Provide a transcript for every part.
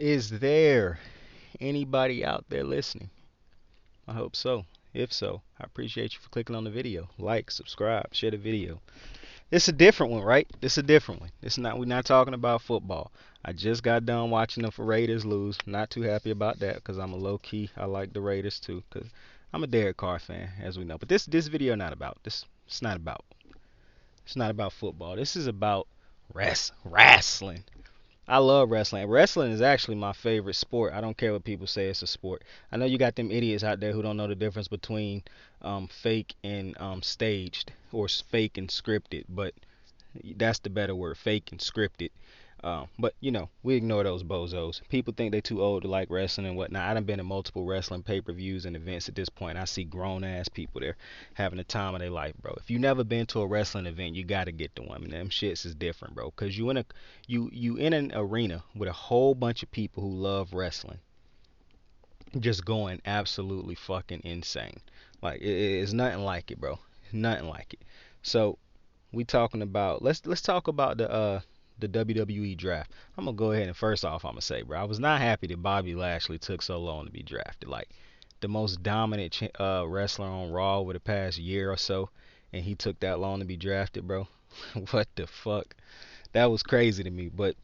Is there anybody out there listening? I hope so. If so, I appreciate you for clicking on the video. Like, subscribe, share the video. This is a different one, right? This is a different one. This is not we're not talking about football. I just got done watching the Raiders lose. Not too happy about that because I'm a low key. I like the Raiders too because I'm a Derek Carr fan, as we know. But this video not about this. It's not about. It's not about football. This is about wrestling. I love wrestling. Wrestling is actually my favorite sport. I don't care what people say it's a sport. I know you got them idiots out there who don't know the difference between fake and staged or fake and scripted, but that's the better word, fake and scripted. But we ignore those bozos. People think they too old to like wrestling and whatnot. I done been to multiple wrestling pay-per-views and events at this point. I see grown ass people there having the time of their life, bro. If you never been to a wrestling event, you gotta get to one. And them shits is different, bro. Cause you in an arena with a whole bunch of people who love wrestling, just going absolutely fucking insane. Like it's nothing like it, bro. Nothing like it. So we talking about let's talk about the WWE draft. I'm gonna go ahead and first off I'm gonna say, bro, I was not happy that Bobby Lashley took so long to be drafted. Like the most dominant wrestler on Raw over the past year or so, and he took that long to be drafted, bro. What the fuck? That was crazy to me. But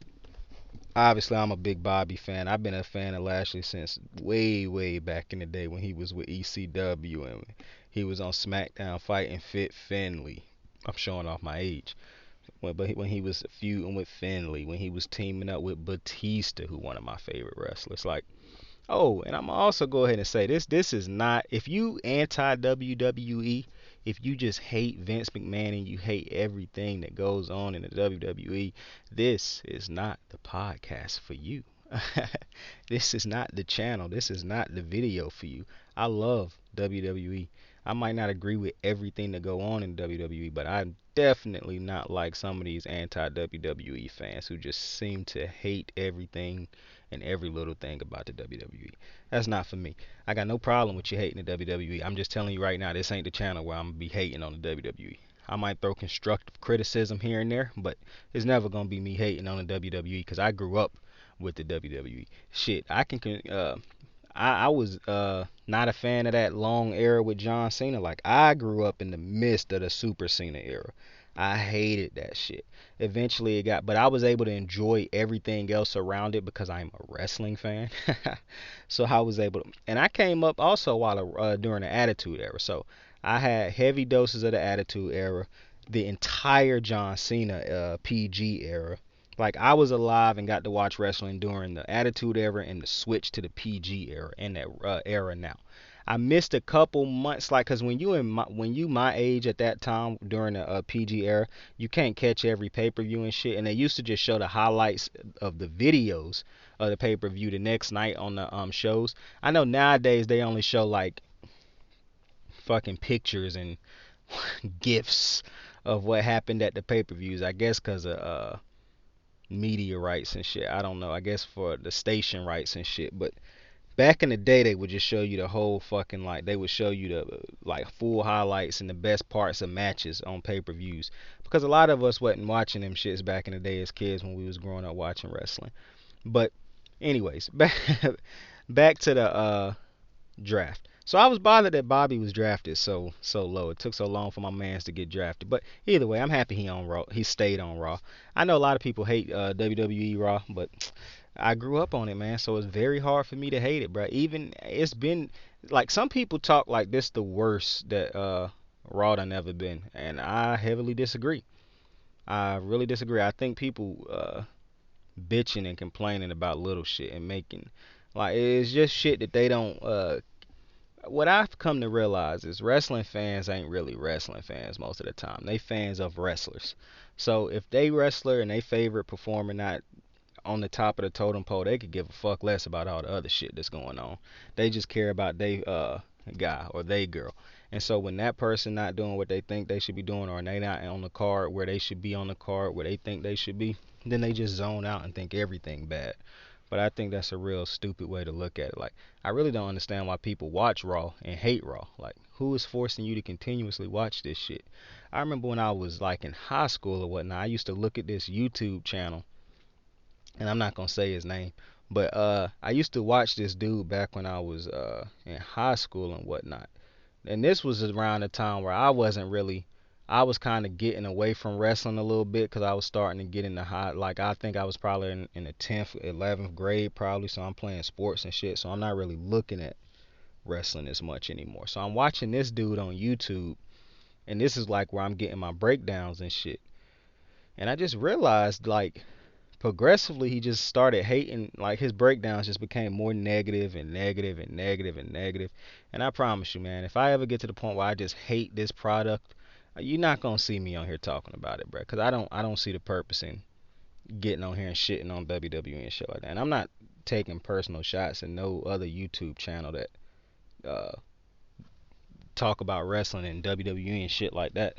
obviously I'm a big Bobby fan. I've been a fan of Lashley since way back in the day when he was with ECW and he was on SmackDown fighting Fit Finley. I'm showing off my age. When he was feuding with Finley, when he was teaming up with Batista, who one of my favorite wrestlers. Like, oh, and I'm also go ahead and say this. This is not if you anti WWE, if you just hate Vince McMahon and you hate everything that goes on in the WWE, this is not the podcast for you. This is not the channel. This is not the video for you. I love WWE. I might not agree with everything that go on in WWE, but I'm definitely not like some of these anti-WWE fans who just seem to hate everything and every little thing about the WWE. That's not for me. I got no problem with you hating the WWE. I'm just telling you right now, this ain't the channel where I'm gonna be hating on the WWE. I might throw constructive criticism here and there, but it's never gonna be me hating on the WWE because I grew up with the WWE. Shit, I was not a fan of that long era with John Cena. Like I grew up in the midst of the Super Cena era. I hated that shit. Eventually it got, but I was able to enjoy everything else around it because I'm a wrestling fan. So I was able to, and I came up also while during the Attitude Era. So I had heavy doses of the Attitude Era, the entire John Cena PG era. Like I was alive and got to watch wrestling during the Attitude Era and the switch to the PG era and that era now. I missed a couple months, like, cause when you my age at that time during the PG era, you can't catch every pay per view and shit. And they used to just show the highlights of the videos of the pay per view the next night on the shows. I know nowadays they only show like fucking pictures and gifs of what happened at the pay per views. I guess cause of media rights and shit. I don't know. I guess for the station rights and shit. But back in the day, they would just show you the whole fucking like. They would show you the like full highlights and the best parts of matches on pay-per-views. Because a lot of us wasn't watching them shits back in the day as kids when we was growing up watching wrestling. But anyways, back to the draft. So I was bothered that Bobby was drafted so low. It took so long for my mans to get drafted. But either way, I'm happy he on Raw. He stayed on Raw. I know a lot of people hate WWE Raw, but I grew up on it, man. So it's very hard for me to hate it, bro. Even it's been like some people talk like this the worst that Raw done ever been, and I heavily disagree. I really disagree. I think people bitching and complaining about little shit and making like it's just shit that they don't what I've come to realize is wrestling fans ain't really wrestling fans most of the time. They fans of wrestlers. So if they wrestler and they favorite performer not on the top of the totem pole, they could give a fuck less about all the other shit that's going on. They just care about they guy or they girl. And so when that person not doing what they think they should be doing or they not on the card where they should be on the card where they think they should be, then they just zone out and think everything bad. But I think that's a real stupid way to look at it. Like, I really don't understand why people watch Raw and hate Raw. Like, who is forcing you to continuously watch this shit? I remember when I was like in high school or whatnot, I used to look at this YouTube channel, and I'm not gonna say his name, But I used to watch this dude back when I was in high school and whatnot. And this was around the time where I was kind of getting away from wrestling a little bit because I was starting to get into high. Like I think I was probably in the 10th, 11th grade probably. So I'm playing sports and shit. So I'm not really looking at wrestling as much anymore. So I'm watching this dude on YouTube, and this is like where I'm getting my breakdowns and shit. And I just realized like progressively he just started hating, like his breakdowns just became more negative and negative and negative and negative. And I promise you, man, if I ever get to the point where I just hate this product, you're not gonna see me on here talking about it, bro, because I don't see the purpose in getting on here and shitting on WWE and shit like that. And I'm not taking personal shots at no other YouTube channel that uh talk about wrestling and WWE and shit like that.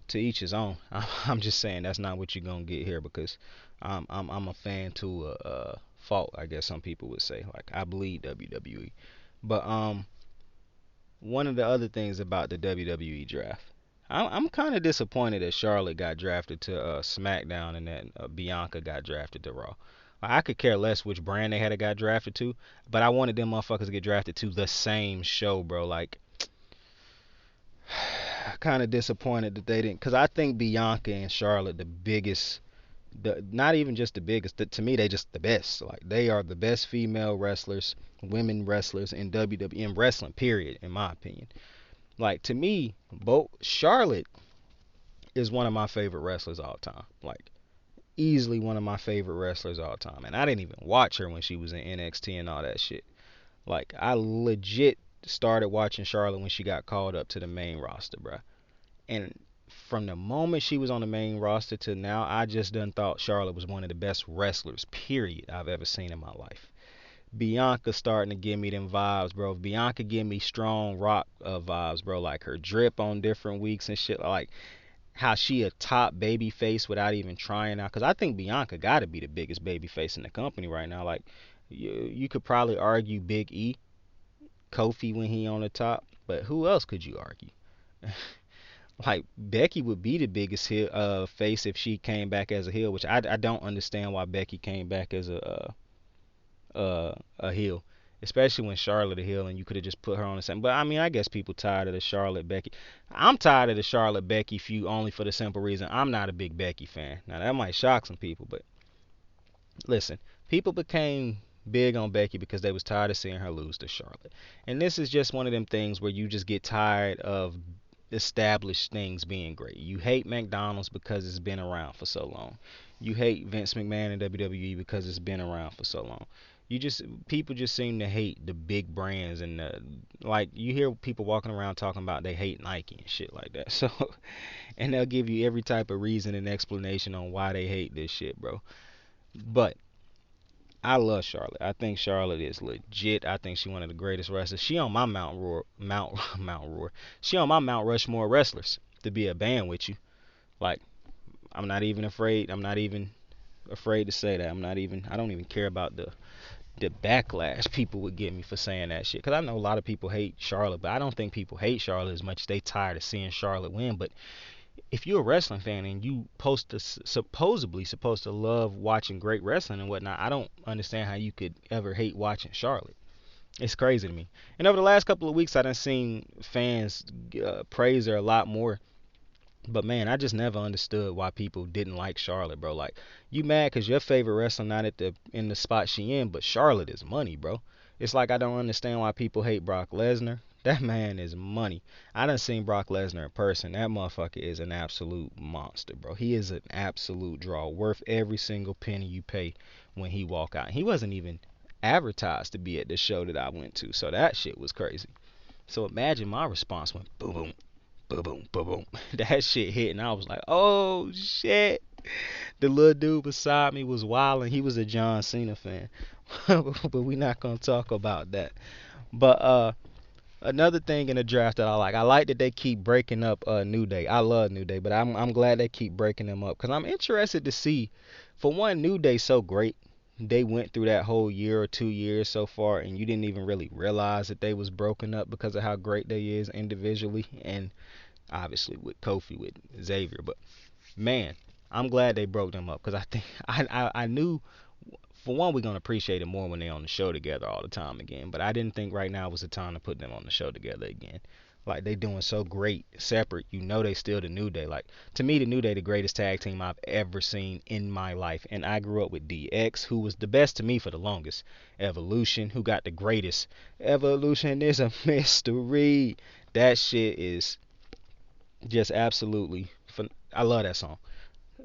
To each his own. I'm just saying that's not what you're gonna get here because I'm a fan to a fault, I guess some people would say. Like I bleed WWE, but one of the other things about the WWE draft, I'm kind of disappointed that Charlotte got drafted to SmackDown and that Bianca got drafted to Raw. I could care less which brand they had it got drafted to, but I wanted them motherfuckers to get drafted to the same show, bro. Like kind of disappointed that they didn't, because I think Bianca and Charlotte the biggest, not even just the biggest. To me, they just the best. Like they are the best female wrestlers, women wrestlers in WWE in wrestling. Period. In my opinion, like to me, both Charlotte is one of my favorite wrestlers all time. Like easily one of my favorite wrestlers all time. And I didn't even watch her when she was in NXT and all that shit. Like I legit started watching Charlotte when she got called up to the main roster, bruh. And from the moment she was on the main roster to now, I just done thought Charlotte was one of the best wrestlers, period, I've ever seen in my life. Bianca starting to give me them vibes, bro. Bianca give me strong rock vibes, bro. Like her drip on different weeks and shit. Like how she a top baby face without even trying out. Cause I think Bianca got to be the biggest baby face in the company right now. Like you could probably argue Big E, Kofi when he on the top, but who else could you argue? Like Becky would be the biggest heel, face if she came back as a heel, which I don't understand why Becky came back as a heel, especially when Charlotte a heel and you could have just put her on the same. But I mean, I guess people tired of the Charlotte Becky. I'm tired of the Charlotte Becky feud only for the simple reason I'm not a big Becky fan. Now that might shock some people, but listen, people became big on Becky because they was tired of seeing her lose to Charlotte. And this is just one of them things where you just get tired of established things being great. You hate McDonald's because it's been around for so long. You hate Vince McMahon and WWE because it's been around for so long. You just People just seem to hate the big brands and like you hear people walking around talking about they hate Nike and shit like that. So and they'll give you every type of reason and explanation on why they hate this shit, bro. But I love Charlotte. I think Charlotte is legit. I think she's one of the greatest wrestlers. She on my Mount Roar. She on my Mount Rushmore wrestlers. To be a band with you, like I'm not even afraid. I'm not even afraid to say that. I don't even care about the backlash people would give me for saying that shit. Cause I know a lot of people hate Charlotte, but I don't think people hate Charlotte as much as they tired of seeing Charlotte win. But if you're a wrestling fan and you supposedly supposed to love watching great wrestling and whatnot, I don't understand how you could ever hate watching Charlotte. It's crazy to me. And over the last couple of weeks, I done seen fans praise her a lot more. But man, I just never understood why people didn't like Charlotte, bro. Like, you mad because your favorite wrestler not at the in the spot she in, but Charlotte is money, bro. It's like I don't understand why people hate Brock Lesnar. That man is money. I done seen Brock Lesnar in person. That motherfucker is an absolute monster, bro. He is an absolute draw, worth every single penny you pay when he walk out. He wasn't even advertised to be at the show that I went to, so that shit was crazy. So imagine my response went boom, boom, boom, boom, boom, boom. That shit hit, and I was like, oh shit. The little dude beside me was wild, and he was a John Cena fan. But we not gonna talk about that. But another thing in the draft that I like that they keep breaking up New Day. I love New Day, but I'm glad they keep breaking them up because I'm interested to see. For one, New Day so great. They went through that whole year or 2 years so far, and you didn't even really realize that they was broken up because of how great they is individually, and obviously with Kofi with Xavier. But man, I'm glad they broke them up because I think I knew for one, we're gonna appreciate it more when they're on the show together all the time again. But I didn't think right now was the time to put them on the show together again. Like they doing so great separate. You know they still the New Day. Like to me, the New Day the greatest tag team I've ever seen in my life. And I grew up with DX, who was the best to me for the longest. Evolution, who got the greatest. Evolution is a mystery. That shit is just absolutely. I love that song.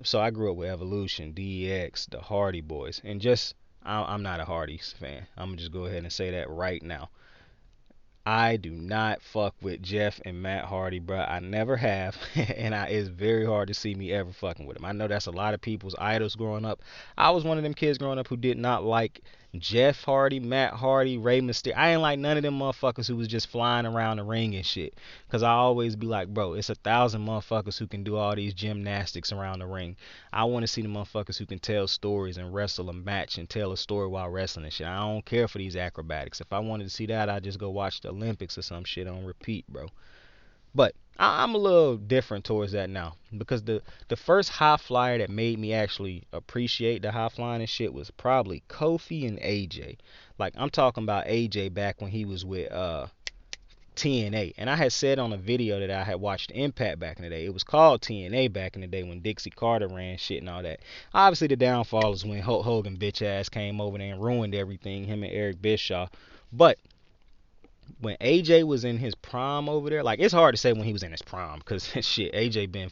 So I grew up with Evolution, DX, the Hardy Boys, and just I'm not a Hardys fan. I'm gonna just go ahead and say that right now. I do not fuck with Jeff and Matt Hardy, bro. I never have, and it's very hard to see me ever fucking with them. I know that's a lot of people's idols growing up. I was one of them kids growing up who did not like Jeff Hardy, Matt Hardy, Rey Mysterio. I ain't like none of them motherfuckers who was just flying around the ring and shit. Cause I always be like, bro, it's 1,000 motherfuckers who can do all these gymnastics around the ring. I want to see the motherfuckers who can tell stories and wrestle a match and tell a story while wrestling and shit. I don't care for these acrobatics. If I wanted to see that, I'd just go watch the Olympics or some shit on repeat, bro. But I'm a little different towards that now because the first high flyer that made me actually appreciate the high flying and shit was probably Kofi and AJ. Like I'm talking about AJ back when he was with TNA. And I had said on a video that I had watched Impact back in the day. It was called TNA back in the day when Dixie Carter ran shit and all that. Obviously the downfall is when Hulk Hogan bitch ass came over there and ruined everything, him and Eric Bischoff. But when AJ was in his prime over there, like it's hard to say when he was in his prime because shit, AJ been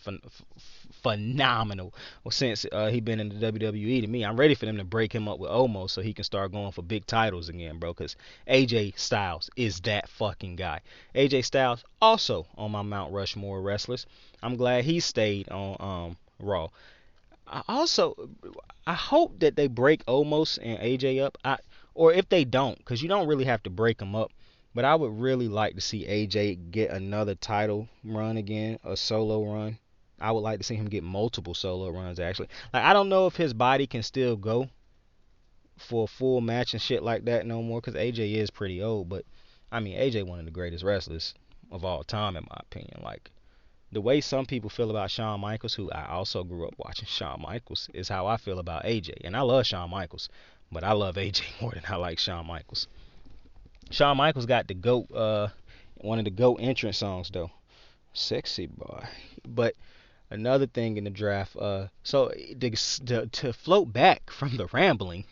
phenomenal since he been in the WWE. To me, I'm ready for them to break him up with Omos so he can start going for big titles again, bro. Because AJ Styles is that fucking guy. AJ Styles also on my Mount Rushmore wrestlers. I'm glad he stayed on Raw. I hope that they break Omos and AJ up. Or if they don't, because you don't really have to break them up. But I would really like to see AJ get another title run again, a solo run. I would like to see him get multiple solo runs actually. Like I don't know if his body can still go for a full match and shit like that no more, because AJ is pretty old. But I mean AJ one of the greatest wrestlers of all time in my opinion. Like the way some people feel about Shawn Michaels, who I also grew up watching Shawn Michaels, is how I feel about AJ. And I love Shawn Michaels, but I love AJ more than I like Shawn Michaels. Shawn Michaels got the GOAT, one of the GOAT entrance songs though. Sexy boy. But another thing in the draft, so to float back from the rambling,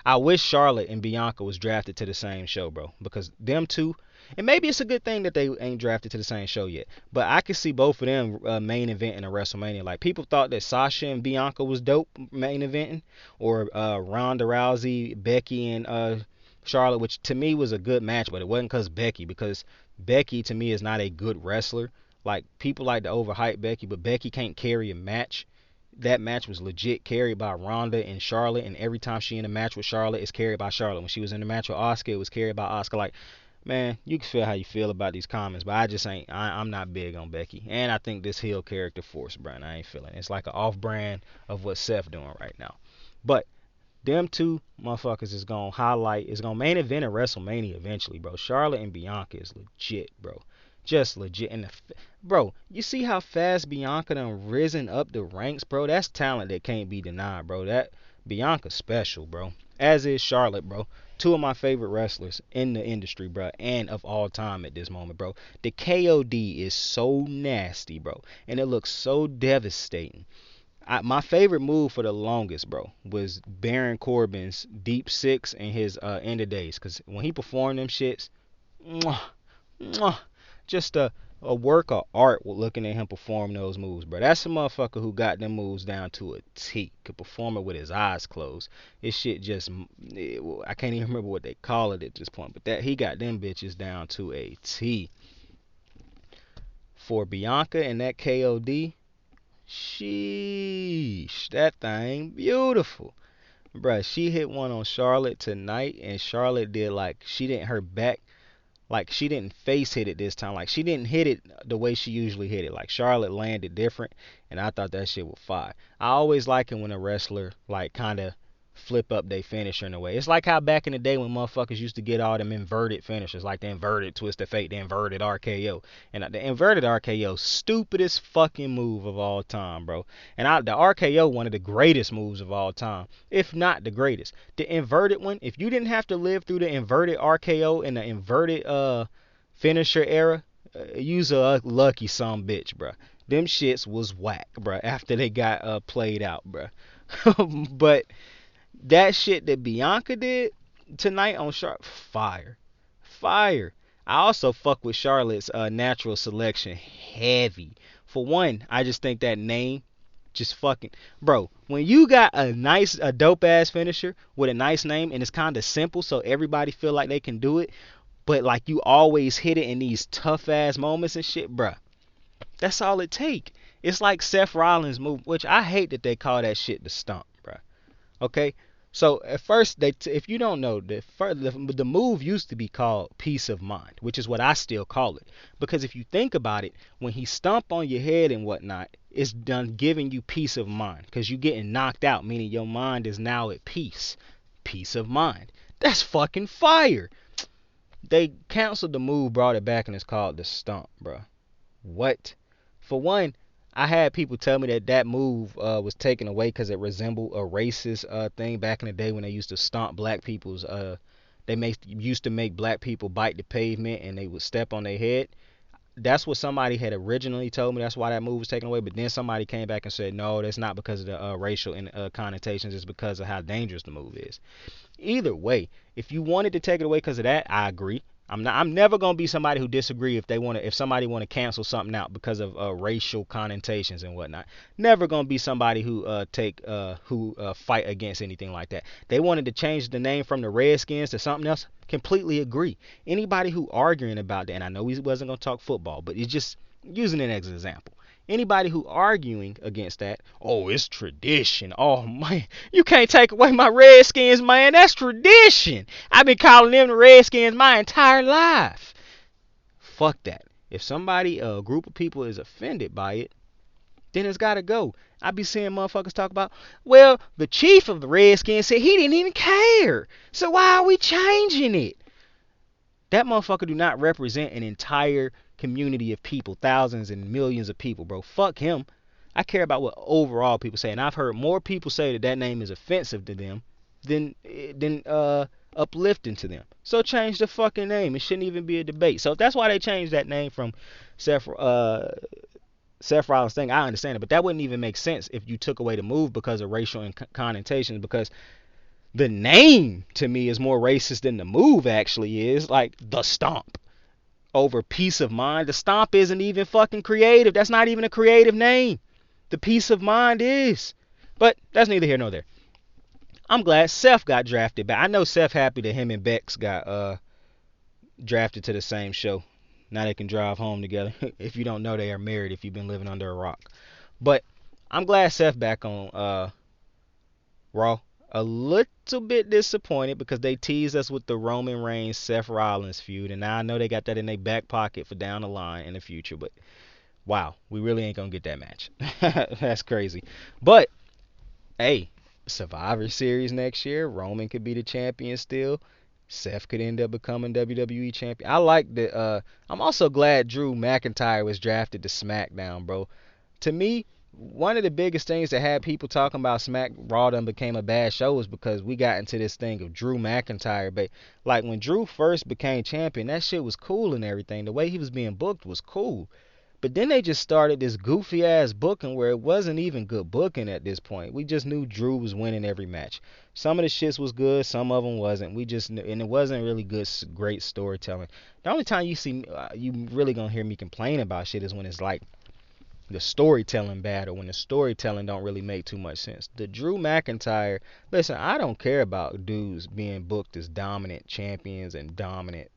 I wish Charlotte and Bianca was drafted to the same show, bro. Because them two, and maybe it's a good thing that they ain't drafted to the same show yet. But I could see both of them main eventing a WrestleMania. Like people thought that Sasha and Bianca was dope main eventing, or Ronda Rousey, Becky and Charlotte, which to me was a good match, but it wasn't because Becky to me is not a good wrestler. Like people like to overhype Becky, but Becky can't carry a match. That match was legit carried by Ronda and Charlotte, and every time she in a match with Charlotte, it's carried by Charlotte. When she was in a match with Asuka, it was carried by Asuka. Like, man, you can feel how you feel about these comments, but I just ain't. I'm not big on Becky, and I think this heel character forced, Brian. I ain't feeling it. It's like an off-brand of what Seth doing right now. But them two motherfuckers is gonna highlight, is gonna main event at WrestleMania eventually, bro. Charlotte and Bianca is legit, bro. Just legit. And bro, you see how fast Bianca done risen up the ranks, bro? That's talent that can't be denied, bro. That Bianca's special, bro. As is Charlotte, bro. Two of my favorite wrestlers in the industry, bro, and of all time at this moment, bro. The KOD is so nasty, bro, and it looks so devastating. My favorite move for the longest, bro, was Baron Corbin's Deep Six and his End of Days. Because when he performed them shits, mwah, mwah, just a work of art looking at him perform those moves, bro. That's a motherfucker who got them moves down to a T. Could perform it with his eyes closed. This shit just, I can't even remember what they call it at this point. But that he got them bitches down to a T. For Bianca and that KOD, sheesh, that thing beautiful. Bruh, she hit one on Charlotte tonight, and Charlotte did like, she didn't, her back, like she didn't face hit it this time. Like she didn't hit it the way she usually hit it. Like Charlotte landed different, and I thought that shit was fire. I always like it when a wrestler like kind of flip up they finisher in a way. It's like how back in the day when motherfuckers used to get all them inverted finishers, like the inverted twist of fate, the inverted RKO. And the inverted RKO, stupidest fucking move of all time, bro. And the RKO, one of the greatest moves of all time, if not the greatest. The inverted one, if you didn't have to live through the inverted RKO and the inverted finisher era, use a lucky some bitch, bro. Them shits was whack, bro, after they got played out, bro. But that shit that Bianca did tonight on Charlotte, fire. Fire. I also fuck with Charlotte's natural selection heavy. For one, I just think that name just fucking, bro, when you got a dope ass finisher with a nice name and it's kind of simple so everybody feel like they can do it, but like you always hit it in these tough ass moments and shit, bro. That's all it take. It's like Seth Rollins' move, which I hate that they call that shit the stomp, bro. Okay, so at first if you don't know, the move used to be called peace of mind, which is what I still call it. Because if you think about it, when he stomp on your head and whatnot, it's done giving you peace of mind because you getting knocked out, meaning your mind is now at peace. Peace of mind. That's fucking fire. They canceled the move, brought it back, and it's called the stomp, bro. What? For one, I had people tell me that move was taken away because it resembled a racist thing back in the day when they used to stomp black people's. Used to make black people bite the pavement and they would step on their head. That's what somebody had originally told me. That's why that move was taken away. But then somebody came back and said, no, that's not because of the racial connotations. It's because of how dangerous the move is. Either way, if you wanted to take it away because of that, I agree. I'm never gonna be somebody who disagree if somebody want to cancel something out because of racial connotations and whatnot. Never gonna be somebody who fight against anything like that. They wanted to change the name from the Redskins to something else. Completely agree. Anybody who arguing about that, and I know we wasn't gonna talk football, but it's just using it as an example. Anybody who arguing against that, oh, it's tradition. Oh man, you can't take away my Redskins, man. That's tradition. I've been calling them the Redskins my entire life. Fuck that. If somebody, a group of people is offended by it, then it's gotta go. I be seeing motherfuckers talk about, well, the chief of the Redskins said he didn't even care. So why are we changing it? That motherfucker do not represent an entire community of people, thousands and millions of people, bro. Fuck him. I care about what overall people say, and I've heard more people say that name is offensive to them than uplifting to them. So change the fucking name. It shouldn't even be a debate. So if that's why they changed that name from Seth Rollins thing, I understand it, but that wouldn't even make sense if you took away the move because of racial connotations, because the name to me is more racist than the move actually is. Like the stomp over peace of mind. The stomp isn't even fucking creative. That's not even a creative name. The peace of mind is. But that's neither here nor there. I'm glad Seth got drafted back. I know Seth happy that him and Bex got drafted to the same show. Now they can drive home together. If you don't know, they are married if you've been living under a rock. But I'm glad Seth back on Raw. A little bit disappointed because they teased us with the Roman Reigns Seth Rollins feud, and now I know they got that in their back pocket for down the line in the future, but wow, we really ain't gonna get that match. That's crazy. But hey, Survivor Series next year, Roman could be the champion still. Seth could end up becoming WWE champion. I like that. I'm also glad Drew McIntyre was drafted to SmackDown, bro. To me, one of the biggest things that had people talking about Smack Raw done became a bad show was because we got into this thing of Drew McIntyre. But like when Drew first became champion, that shit was cool and everything. The way he was being booked was cool. But then they just started this goofy ass booking where it wasn't even good booking at this point. We just knew Drew was winning every match. Some of the shits was good, some of them wasn't. We just knew, and it wasn't really good, great storytelling. The only time you see you really gonna hear me complain about shit is when it's like the storytelling bad, or when the storytelling don't really make too much sense. The Drew McIntyre, listen, I don't care about dudes being booked as dominant champions and dominant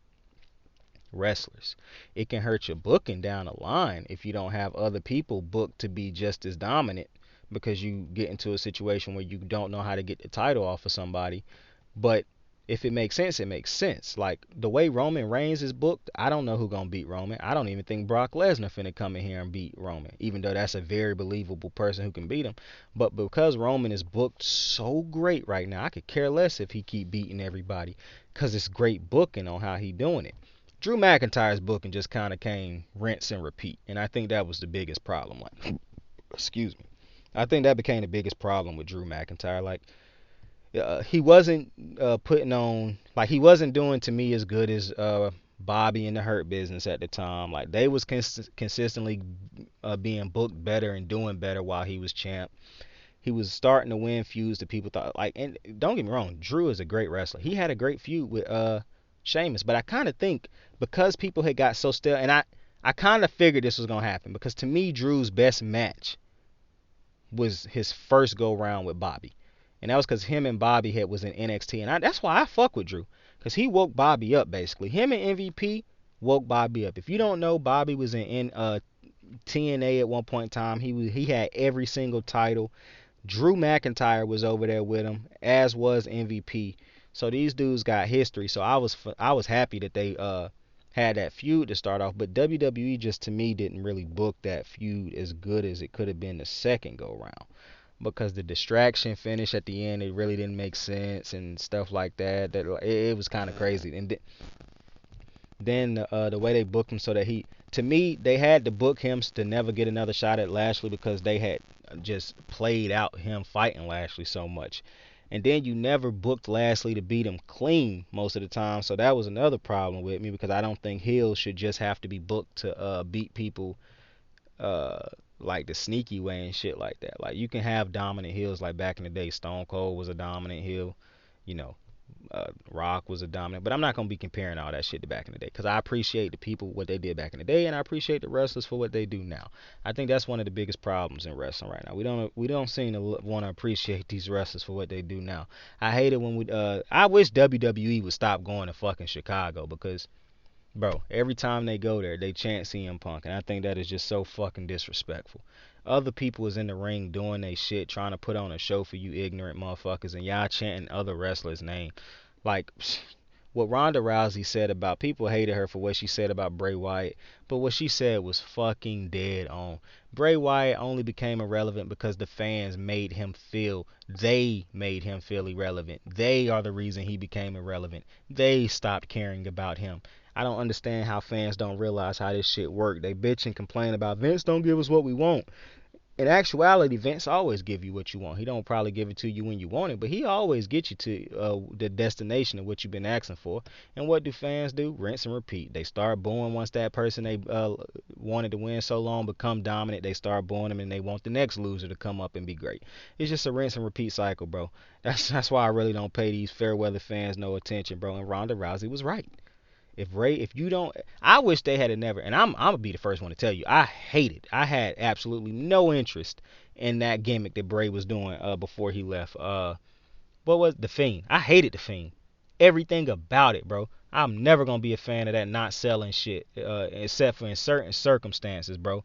wrestlers. It can hurt your booking down the line if you don't have other people booked to be just as dominant, because you get into a situation where you don't know how to get the title off of somebody. But if it makes sense, it makes sense. Like the way Roman Reigns is booked, I don't know who gonna beat Roman. I don't even think Brock Lesnar finna come in here and beat Roman, even though that's a very believable person who can beat him. But because Roman is booked so great right now, I could care less if he keep beating everybody, cause it's great booking on how he doing it. Drew McIntyre's booking just kind of came rinse and repeat, and I think that was the biggest problem. Like, excuse me, I think that became the biggest problem with Drew McIntyre. Like he wasn't putting on, like he wasn't doing to me as good as Bobby in the Hurt Business at the time. Like they was consistently being booked better and doing better while he was champ. He was starting to win feuds that people thought like. And don't get me wrong, Drew is a great wrestler. He had a great feud with Sheamus, but I kind of think because people had got so stale, and I kind of figured this was gonna happen because to me Drew's best match was his first go round with Bobby. And that was because him and Bobby had was in NXT, and that's why I fuck with Drew, because he woke Bobby up basically. Him and MVP woke Bobby up. If you don't know, Bobby was in TNA at one point in time. He had every single title. Drew McIntyre was over there with him, as was MVP. So these dudes got history. So I was happy that they had that feud to start off. But WWE just to me didn't really book that feud as good as it could have been the second go round, because the distraction finish at the end, it really didn't make sense and stuff like that. That it was kind of crazy. And then the way they booked him, so that to me, they had to book him to never get another shot at Lashley, because they had just played out him fighting Lashley so much. And then you never booked Lashley to beat him clean most of the time, so that was another problem with me, because I don't think heels should just have to be booked to beat people uh like the sneaky way and shit like that. Like you can have dominant heels, like back in the day, Stone Cold was a dominant heel, you know, Rock was a dominant. But I'm not gonna be comparing all that shit to back in the day, because I appreciate the people what they did back in the day, and I appreciate the wrestlers for what they do now. I think that's one of the biggest problems in wrestling right now. We don't seem to want to appreciate these wrestlers for what they do now. I hate it when I wish WWE would stop going to fucking Chicago, because bro, every time they go there, they chant CM Punk, and I think that is just so fucking disrespectful. Other people is in the ring doing they shit, trying to put on a show for you ignorant motherfuckers, and y'all chanting other wrestlers' name. Like, what Ronda Rousey said about, people hated her for what she said about Bray Wyatt, but what she said was fucking dead on. Bray Wyatt only became irrelevant because the fans they made him feel irrelevant. They are the reason he became irrelevant. They stopped caring about him. I don't understand how fans don't realize how this shit work. They bitch and complain about Vince don't give us what we want. In actuality, Vince always give you what you want. He don't probably give it to you when you want it, but he always get you to the destination of what you've been asking for. And what do fans do? Rinse and repeat. They start booing once that person they wanted to win so long become dominant. They start booing them, and they want the next loser to come up and be great. It's just a rinse and repeat cycle, bro. That's why I really don't pay these fair weather fans no attention, bro. And Ronda Rousey was right. If you don't, I wish they had never, and I'm gonna be the first one to tell you, I hate it. I had absolutely no interest in that gimmick that Bray was doing before he left. What was the Fiend? I hated the Fiend. Everything about it, bro. I'm never gonna be a fan of that not selling shit, except for in certain circumstances, bro.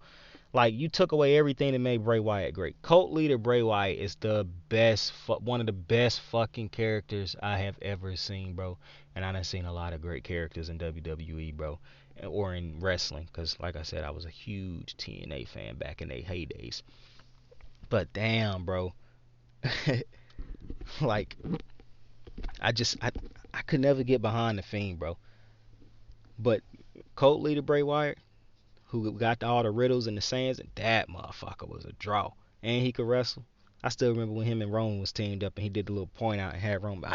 Like, you took away everything that made Bray Wyatt great. Cult leader Bray Wyatt is the best, one of the best fucking characters I have ever seen, bro. And I done seen a lot of great characters in WWE, bro, or in wrestling. Because, like I said, I was a huge TNA fan back in their heydays. But damn, bro. Like, I could never get behind the Fiend, bro. But cult leader Bray Wyatt, who got all the riddles and the sayings, and that motherfucker was a draw. And he could wrestle. I still remember when him and Roman was teamed up and he did the little point out and had Roman.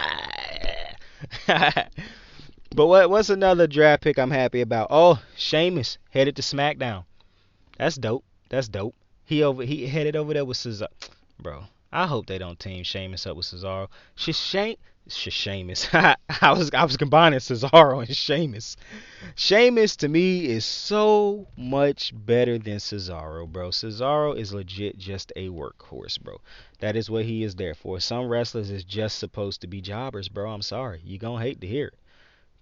But what's another draft pick I'm happy about? Oh, Sheamus headed to SmackDown. That's dope. That's dope. He headed over there with Cesaro. Bro, I hope they don't team Sheamus up with Cesaro. Sheamus. I was combining Cesaro and Sheamus. Sheamus to me is so much better than Cesaro, bro. Cesaro is legit just a workhorse, bro. That is what he is there for. Some wrestlers is just supposed to be jobbers, bro. I'm sorry. You gonna hate to hear it.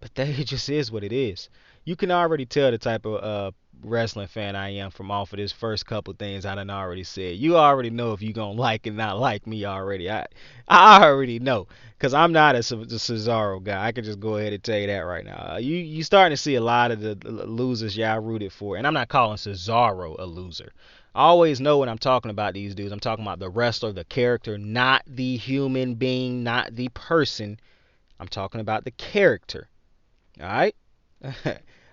But that it just is what it is. You can already tell the type of wrestling fan I am from off of this first couple things I done already said. You already know if you gonna like and not like me already. I already know, cause I'm not a Cesaro guy. I can just go ahead and tell you that right now. You starting to see a lot of the losers y'all rooted for, and I'm not calling Cesaro a loser. I always know when I'm talking about these dudes. I'm talking about the wrestler, the character, not the human being, not the person. I'm talking about the character. All right.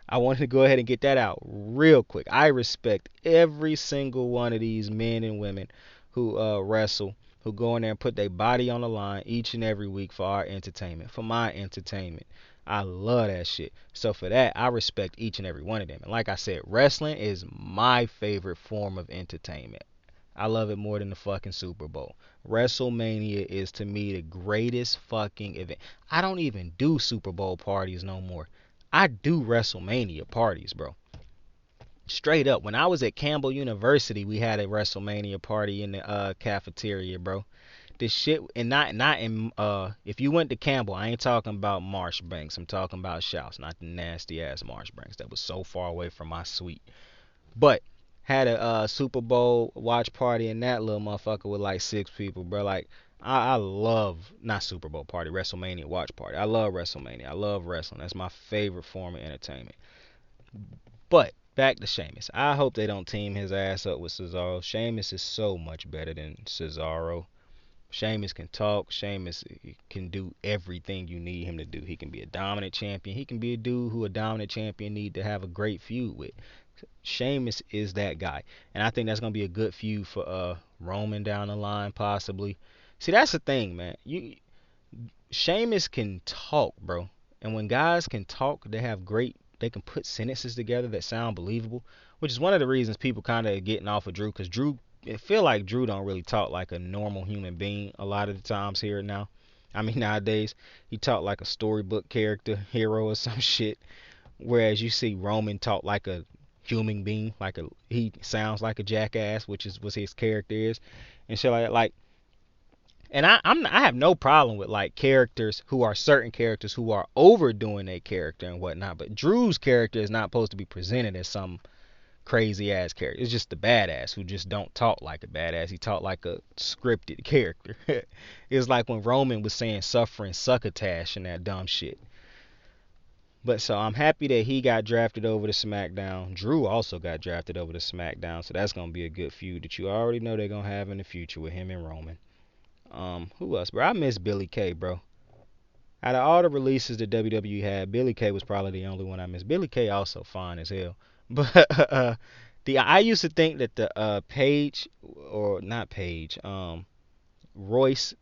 I wanted to go ahead and get that out real quick. I respect every single one of these men and women who wrestle, who go in there and put their body on the line each and every week for our entertainment, for my entertainment. I love that shit. So for that, I respect each and every one of them. And like I said, wrestling is my favorite form of entertainment. I love it more than the fucking Super Bowl. WrestleMania is to me the greatest fucking event. I don't even do Super Bowl parties no more. I do WrestleMania parties, bro. Straight up. When I was at Campbell University, we had a WrestleMania party in the cafeteria, bro. This shit, and not in if you went to Campbell, I ain't talking about Marshbanks. I'm talking about Shouts, not the nasty ass Marshbanks that was so far away from my suite. But had a Super Bowl watch party in that little motherfucker with like 6 people, bro. Like I love, not Super Bowl party, WrestleMania watch party. I love WrestleMania. I love wrestling. That's my favorite form of entertainment. But back to Sheamus. I hope they don't team his ass up with Cesaro. Sheamus is so much better than Cesaro. Sheamus can talk. Sheamus can do everything you need him to do. He can be a dominant champion. He can be a dude who a dominant champion need to have a great feud with. Sheamus is that guy, and I think that's gonna be a good feud for Roman down the line, possibly. See, that's the thing, man. Sheamus can talk, bro, and when guys can talk, they have great. They can put sentences together that sound believable, which is one of the reasons people kind of getting off of Drew, because Drew, it feel like Drew don't really talk like a normal human being a lot of the times here now. I mean, nowadays he talk like a storybook character, hero or some shit. Whereas you see Roman talk like a human being, he sounds like a jackass, which is what his character is, and shit like. And I have no problem with like characters who are certain characters who are overdoing their character and whatnot. But Drew's character is not supposed to be presented as some crazy ass character. It's just the badass who just don't talk like a badass. He talk like a scripted character. It's like when Roman was saying suffering succotash and that dumb shit. But so I'm happy that he got drafted over to SmackDown. Drew also got drafted over to SmackDown, so that's gonna be a good feud that you already know they're gonna have in the future with him and Roman. Who else, bro? I miss Billy Kay, bro. Out of all the releases that WWE had, Billy Kay was probably the only one I missed. Billy Kay also fine as hell, but the I used to think that the Page, or not Page, Royce,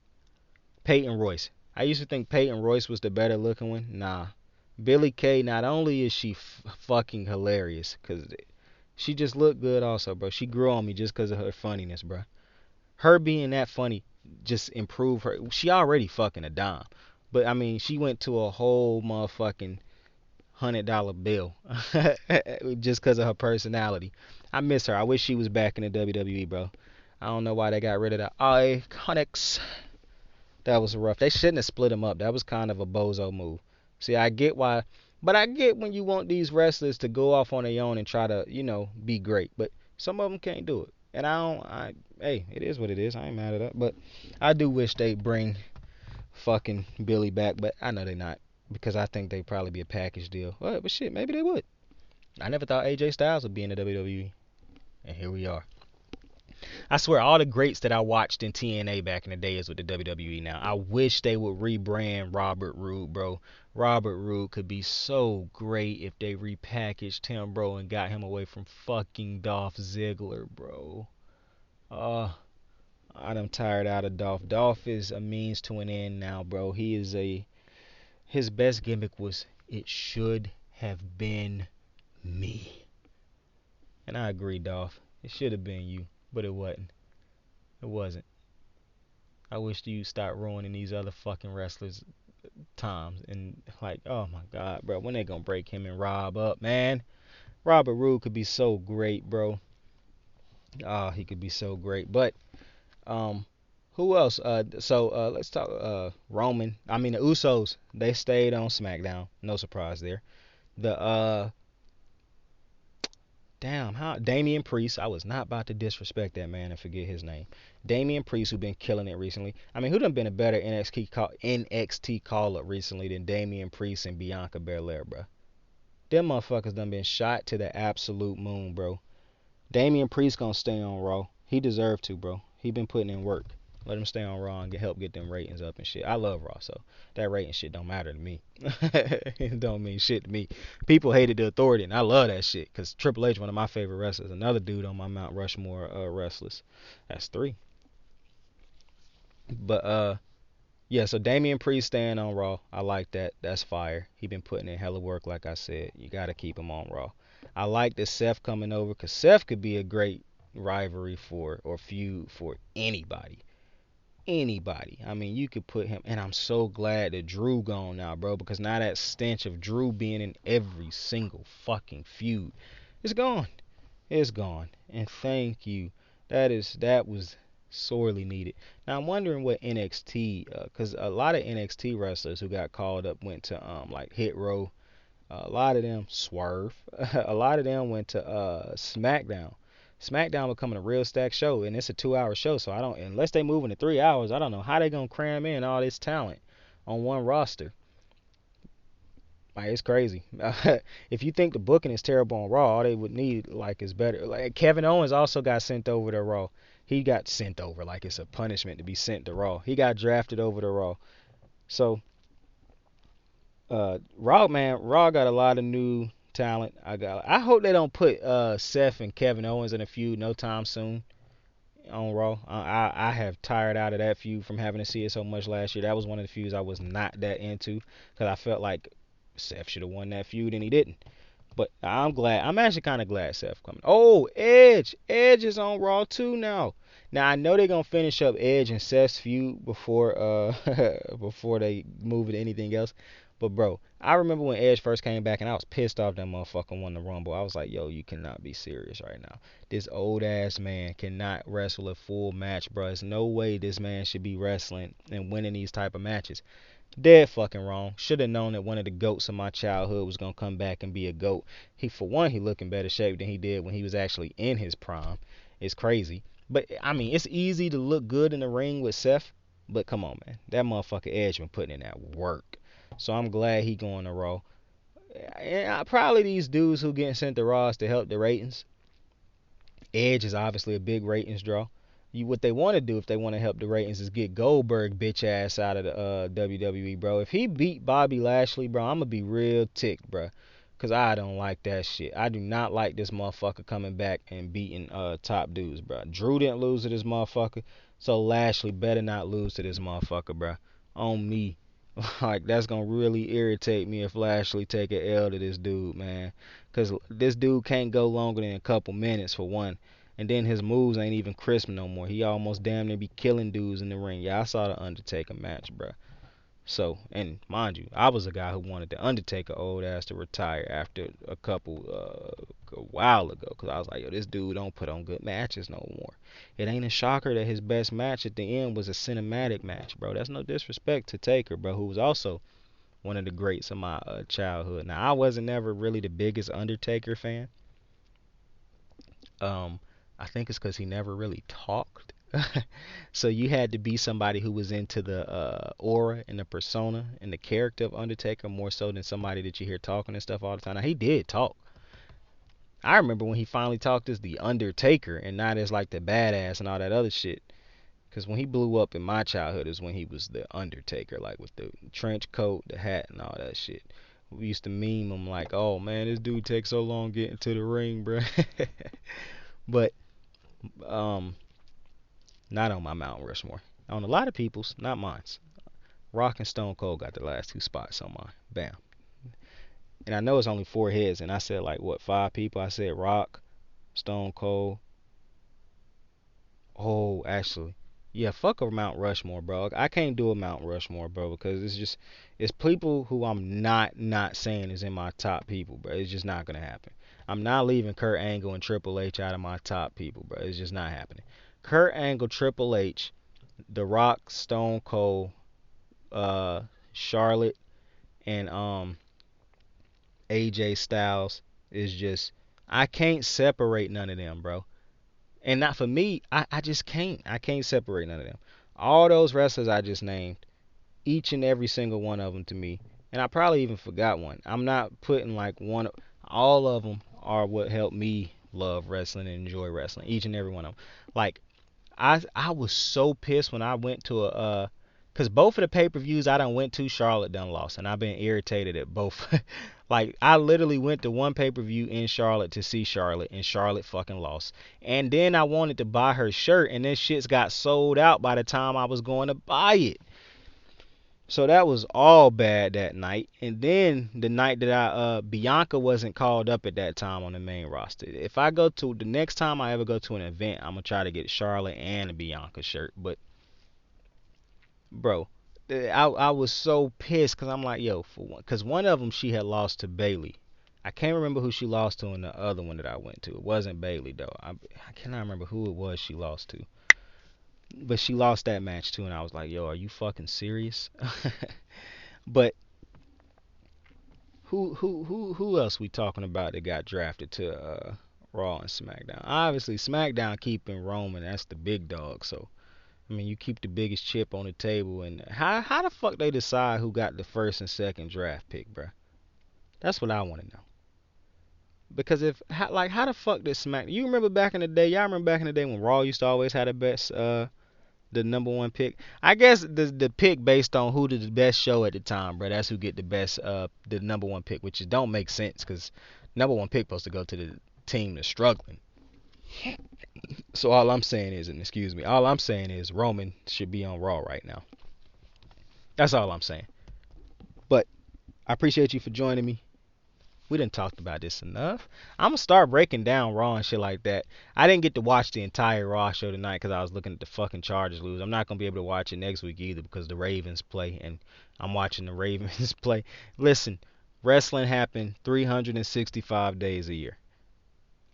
Peyton Royce. I used to think Peyton Royce was the better looking one. Nah, Billy Kay. Not only is she fucking hilarious, cause she just looked good also, bro. She grew on me just cause of her funniness, bro. Her being that funny just improved her. She already fucking a dime, but I mean, she went to a whole motherfucking $100 bill just cause of her personality. I miss her. I wish she was back in the WWE, bro. I don't know why they got rid of the Iconics. That was rough. They shouldn't have split them up. That was kind of a bozo move. See, I get why, but I get when you want these wrestlers to go off on their own and try to, be great. But some of them can't do it. And hey, it is what it is. I ain't mad at that. But I do wish they bring fucking Billy back. But I know they not, because I think they'd probably be a package deal. But shit, maybe they would. I never thought AJ Styles would be in the WWE, and here we are. I swear, all the greats that I watched in TNA back in the day is with the WWE now. I wish they would rebrand Robert Roode, bro. Robert Roode could be so great if they repackaged him, bro, and got him away from fucking Dolph Ziggler, bro. I'm tired out of Dolph. Dolph is a means to an end now, bro. His best gimmick was, it should have been me. And I agree, Dolph. It should have been you, but it wasn't. It wasn't. I wish you start ruining these other fucking wrestlers' times. And like, oh my god, bro, when they gonna break him and Rob up, man? Robert Roode could be so great, bro. Oh, he could be so great. But who else? Let's talk Roman. I mean the Usos. They stayed on SmackDown. No surprise there. The Damn, how Damian Priest. I was not about to disrespect that man and forget his name. Damian Priest, who been killing it recently. I mean, who done been a better NXT call up recently than Damian Priest and Bianca Belair, bro? Them motherfuckers done been shot to the absolute moon, bro. Damian Priest gonna stay on Raw. He deserved to, bro. He been putting in work. Let him stay on Raw and help get them ratings up and shit. I love Raw, so that rating shit don't matter to me. It don't mean shit to me. People hated the Authority, and I love that shit because Triple H, one of my favorite wrestlers. Another dude on my Mount Rushmore wrestlers. That's three. But yeah. So Damian Priest staying on Raw. I like that. That's fire. He been putting in hella work, like I said. You gotta keep him on Raw. I like the Seth coming over because Seth could be a great rivalry for or feud for anybody. Anybody. I mean, you could put him, and I'm so glad that Drew gone now, bro, because now that stench of Drew being in every single fucking feud is gone. It's gone. And thank you. That was sorely needed. Now I'm wondering what NXT, because a lot of NXT wrestlers who got called up went to like Hit Row. A lot of them Swerve. A lot of them went to SmackDown. SmackDown becoming a real stacked show, and it's a 2 hour show. So I don't, unless they move into 3 hours, I don't know how they gonna cram in all this talent on one roster. Like it's crazy. If you think the booking is terrible on Raw, all they would need like is better. Like Kevin Owens also got sent over to Raw. He got sent over like it's a punishment to be sent to Raw. He got drafted over to Raw. So Raw, man, Raw got a lot of new talent. I hope they don't put Seth and Kevin Owens in a feud no time soon on Raw. I have tired out of that feud from having to see it so much last year. That was one of the feuds I was not that into because I felt like Seth should have won that feud and he didn't. But I'm glad. I'm actually kind of glad Seth coming. Oh, Edge. Edge is on Raw too now. Now I know they're gonna finish up Edge and Seth's feud before before they move it to anything else. But bro, I remember when Edge first came back and I was pissed off that motherfucker won the Rumble. I was like, yo, you cannot be serious right now. This old ass man cannot wrestle a full match, bro. There's no way this man should be wrestling and winning these type of matches. Dead fucking wrong. Should have known that one of the goats of my childhood was gonna come back and be a goat. He, for one, he look in better shape than he did when he was actually in his prime. It's crazy. But I mean, it's easy to look good in the ring with Seth. But come on, man, that motherfucker Edge been putting in that work. So I'm glad he going to Raw. And probably these dudes who getting sent to Raw is to help the ratings. Edge is obviously a big ratings draw. What they want to do if they want to help the ratings is get Goldberg bitch ass out of the WWE, bro. If he beat Bobby Lashley, bro, I'm gonna be real ticked, bro, cause I don't like that shit. I do not like this motherfucker coming back and beating top dudes, bro. Drew didn't lose to this motherfucker, so Lashley better not lose to this motherfucker, bro. On me. Like that's gonna really irritate me if Lashley take an L to this dude, man. Cause this dude can't go longer than a couple minutes for one. And then his moves ain't even crisp no more. He almost damn near be killing dudes in the ring. Yeah, I saw the Undertaker match, bro. So, and mind you, I was a guy who wanted the Undertaker old ass to retire after a while ago. Cause I was like, yo, this dude don't put on good matches no more. It ain't a shocker that his best match at the end was a cinematic match, bro. That's no disrespect to Taker, bro, who was also one of the greats of my childhood. Now, I wasn't never really the biggest Undertaker fan. Um, I think it's because he never really talked. So you had to be somebody who was into the aura and the persona and the character of Undertaker more so than somebody that you hear talking and stuff all the time. Now he did talk. I remember when he finally talked as the Undertaker and not as like the badass and all that other shit. Because when he blew up in my childhood is when he was the Undertaker, like with the trench coat, the hat, and all that shit. We used to meme him like, oh man, this dude takes so long getting to the ring, bruh. But um, not on my Mount Rushmore. On a lot of people's, not mine's. Rock and Stone Cold got the last two spots on mine. Bam. And I know it's only four heads, and I said like what, five people? I said Rock, Stone Cold. Oh, actually, yeah, fuck a Mount Rushmore, bro. I can't do a Mount Rushmore, bro, because it's people who I'm not saying is in my top people, bro. It's just not gonna happen. I'm not leaving Kurt Angle and Triple H out of my top people, bro. It's just not happening. Kurt Angle, Triple H, The Rock, Stone Cold, uh, Charlotte, and AJ Styles is just I can't separate none of them, bro. And not for me, I just can't. I can't separate none of them. All those wrestlers I just named, each and every single one of them to me, and I probably even forgot one. I'm not putting like one. All of them are what helped me love wrestling and enjoy wrestling. Each and every one of them. Like I was so pissed when I went to a cause both of the pay-per-views I done went to, Charlotte done lost, and I've been irritated at both. Like I literally went to one pay-per-view in Charlotte to see Charlotte, and Charlotte fucking lost. And then I wanted to buy her shirt, and this shit's got sold out by the time I was going to buy it. So that was all bad that night. And then the night that Bianca wasn't called up at that time on the main roster. If I go to the next time I ever go to an event, I'm gonna try to get Charlotte and a Bianca shirt. But bro, I was so pissed because I'm like, yo, for one, because one of them she had lost to Bailey. I can't remember who she lost to in the other one that I went to. It wasn't Bailey though. I cannot remember who it was she lost to. But she lost that match too, and I was like, yo, are you fucking serious? But who else we talking about that got drafted to Raw and SmackDown? Obviously SmackDown keeping Roman, that's the big dog. So I mean, you keep the biggest chip on the table, and how the fuck they decide who got the first and second draft pick, bruh? That's what I want to know. Because if how the fuck did Smack? You remember back in the day? Y'all remember back in the day when Raw used to always have the best the number one pick. I guess the pick based on who did the best show at the time, bro. That's who get the best the number one pick, which don't make sense because number one pick supposed to go to the team that's struggling. So all I'm saying is, and excuse me, all I'm saying is Roman should be on Raw right now. That's all I'm saying. But I appreciate you for joining me. We didn't talk about this enough. I'm gonna start breaking down Raw and shit like that. I didn't get to watch the entire Raw show tonight because I was looking at the fucking Chargers lose. I'm not gonna be able to watch it next week either because the Ravens play, and I'm watching the Ravens play. Listen, wrestling happens 365 days a year.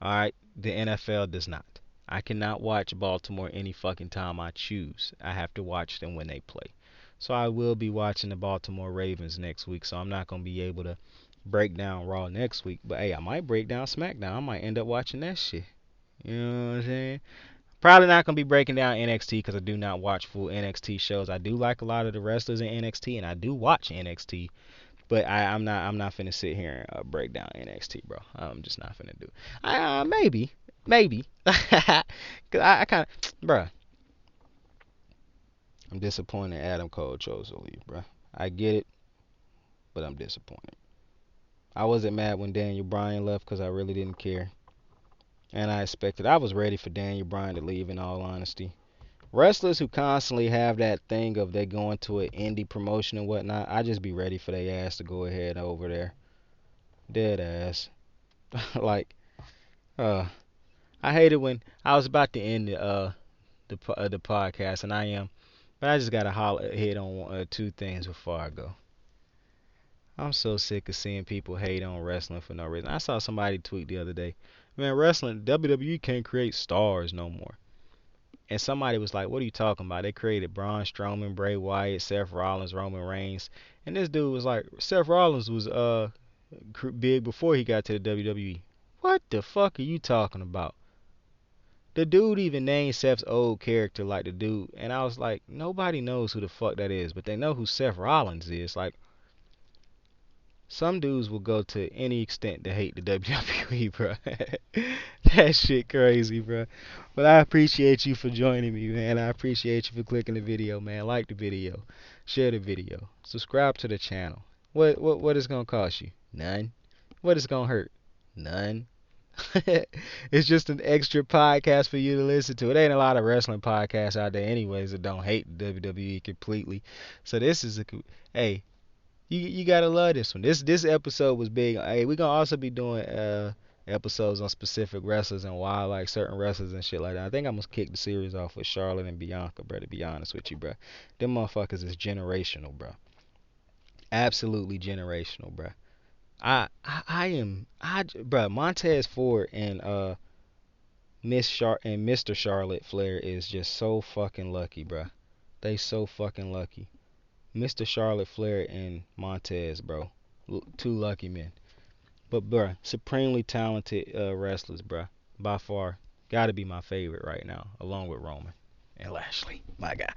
All right, the NFL does not. I cannot watch Baltimore any fucking time I choose. I have to watch them when they play. So I will be watching the Baltimore Ravens next week. So I'm not gonna be able to break down Raw next week. But hey, I might break down SmackDown. I might end up watching that shit. You know what I'm saying? Probably not gonna be breaking down NXT because I do not watch full NXT shows. I do like a lot of the wrestlers in NXT, and I do watch NXT. But I'm not finna sit here and break down NXT, bro. I'm just not finna do it. Maybe, cause I kind of, bro. I'm disappointed Adam Cole chose to leave, bro. I get it, but I'm disappointed. I wasn't mad when Daniel Bryan left because I really didn't care. And I was ready for Daniel Bryan to leave in all honesty. Wrestlers who constantly have that thing of they going to an indie promotion and whatnot, I just be ready for their ass to go ahead over there. Dead ass. Like, uh, I hated when I was about to end the podcast, and I am, but I just gotta hit on two things before I go. I'm so sick of seeing people hate on wrestling for no reason. I saw somebody tweet the other day, man, wrestling WWE can't create stars no more. And somebody was like, what are you talking about? They created Braun Strowman, Bray Wyatt, Seth Rollins, Roman Reigns. And this dude was like, Seth Rollins was big before he got to the WWE. What the fuck are you talking about? The dude even named Seth's old character like the dude. And I was like, nobody knows who the fuck that is, but they know who Seth Rollins is. Like, some dudes will go to any extent to hate the WWE, bro. That shit crazy, bro. But I appreciate you for joining me, man. I appreciate you for clicking the video, man. Like the video, share the video, subscribe to the channel. What is gonna cost you? None. What is gonna hurt? None. It's just an extra podcast for you to listen to. It ain't a lot of wrestling podcasts out there, anyways, that don't hate the WWE completely. So this is hey. You gotta love this one. This episode was big. Hey, we're gonna also be doing episodes on specific wrestlers and why I like certain wrestlers and shit like that. I think I'm gonna kick the series off with Charlotte and Bianca, bro. To be honest with you, bro, them motherfuckers is generational, bro. Absolutely generational, bro. Bro. Montez Ford and Mr. Charlotte Flair is just so fucking lucky, bro. They so fucking lucky. Mr. Charlotte Flair and Montez, bro. Two lucky men. But bruh, supremely talented wrestlers, bruh. By far, gotta be my favorite right now, along with Roman and Lashley, my guy.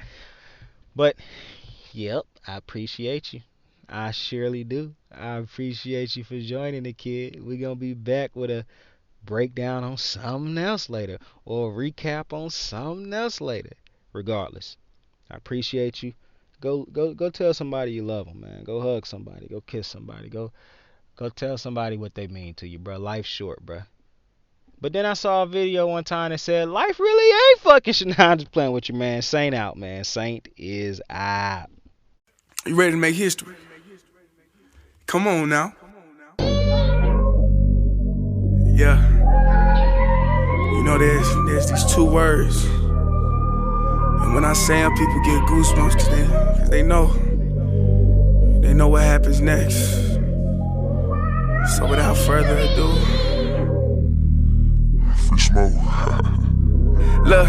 But yep, I appreciate you. I surely do. I appreciate you for joining the kid. We're gonna be back with a breakdown on something else later, or a recap on something else later. Regardless, I appreciate you. Go tell somebody you love them, man. Go hug somebody. Go kiss somebody. Go tell somebody what they mean to you, bro. Life's short, bro. But then I saw a video one time that said life really ain't fucking shit. Nah, I'm just playing with you, man. Saint out, man. Saint is out. You ready to make history? Come on now. Yeah. You know there's these two words. And when I say them, people get goosebumps cause they know what happens next. So without further ado, free smoke. Look,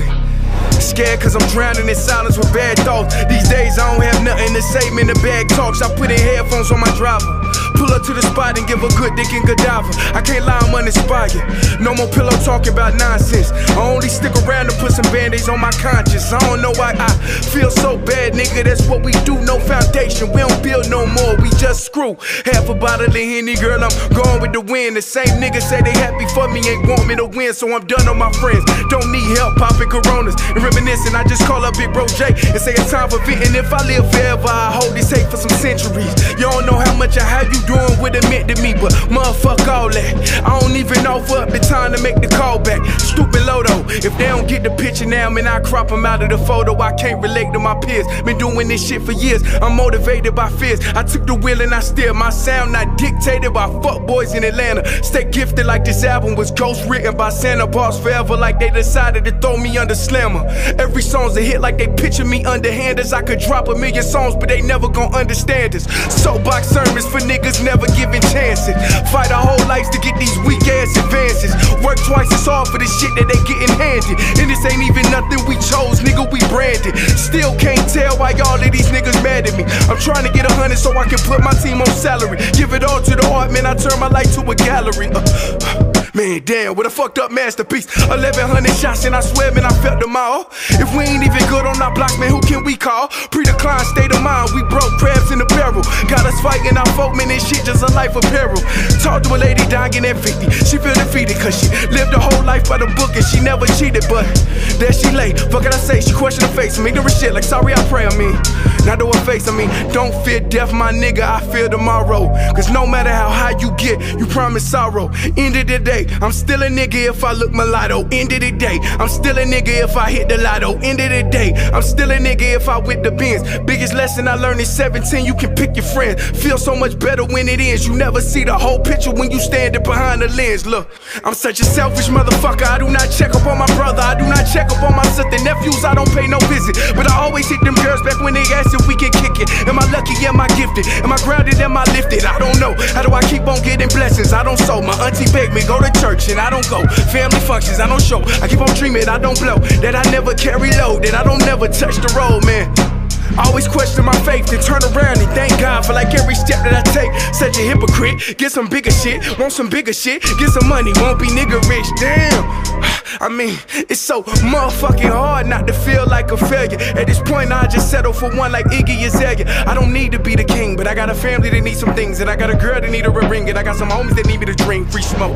scared cause I'm drowning in silence with bad thoughts. These days I don't have nothing to say, man, the bag talks. I put in headphones on my driver. Pull up to the spot and give a good dick and Godiva. I can't lie, I'm uninspired. No more pillow talking about nonsense. I only stick around to put some band-aids on my conscience. I don't know why I feel so bad, nigga. That's what we do, no foundation. We don't build no more, we just screw. Half a bottle of Henny, girl, I'm going with the wind. The same niggas say they happy for me, ain't want me to win. So I'm done on my friends. Don't need help popping Coronas and reminiscing. I just call up Big Bro J and say it's time for venting. If I live forever, I hold this hate for some centuries. You don't know how much or how you doing what it meant to me, but motherfuck all that. I don't even offer up the time to make the call back. Stupid Lodo, if they don't get the picture now, man, I crop them out of the photo. I can't relate to my peers. Been doing this shit for years. I'm motivated by fears. I took the wheel and I steered. My sound not dictated by fuck boys in Atlanta. Stay gifted like this album was ghost written by Santa Bars forever, like they decided to throw me under Slammer. Every song's a hit like they picture me underhanders. I could drop a million songs, but they never gon' understand us. Soapbox sermons for niggas never giving chances. Fight our whole lives to get these weak ass advances. Work twice as hard for the shit that they getting handed. And this ain't even nothing we chose, nigga, we branded. Still can't tell why all of these niggas mad at me. I'm trying to get 100 so I can put my team on salary. Give it all to the art, man, I turn my life to a gallery. Man, damn, what a fucked up masterpiece. 1100 shots and I swear, man, I felt them all. If we ain't even good on our block, man, who can we call? Pre-decline state of mind, we broke crabs in the barrel. Got us fighting our folk, man, this shit just a life of peril. Talk to a lady dying at 50. She feel defeated cause she lived her whole life by the book and she never cheated. But there she lay, fuck can I say? She question her face, I'm ignorant shit like sorry I pray, I mean. Not to her face, I mean, don't fear death, my nigga, I fear tomorrow. Cause no matter how high you get, you promise sorrow. End of the day, I'm still a nigga if I look mulatto. End of the day, I'm still a nigga if I hit the lotto. End of the day, I'm still a nigga if I with the Benz. Biggest lesson I learned is 17, you can pick your friend. Feel so much better when it ends. You never see the whole picture when you standing behind the lens. Look, I'm such a selfish motherfucker. I do not check up on my brother. I do not check up on my sister. Nephews, I don't pay no visit. But I always hit them girls back when they ask if we can kick it. Am I lucky? Am I gifted? Am I grounded? Am I lifted? I don't know. How do I keep on getting blessings? I don't sow. My auntie begged me, go to church and I don't go. Family functions, I don't show. I keep on dreaming, I don't blow. That I never carry load. That I don't never touch the road, man. I always question my faith, then turn around and thank God for like every step that I take. Such a hypocrite, get some bigger shit, want some bigger shit, get some money, won't be nigga rich, damn. I mean, it's so motherfucking hard not to feel like a failure. At this point, I just settle for one like Iggy Azalea. I don't need to be the king, but I got a family that needs some things, and I got a girl that need a ring, and I got some homies that need me to drink free smoke.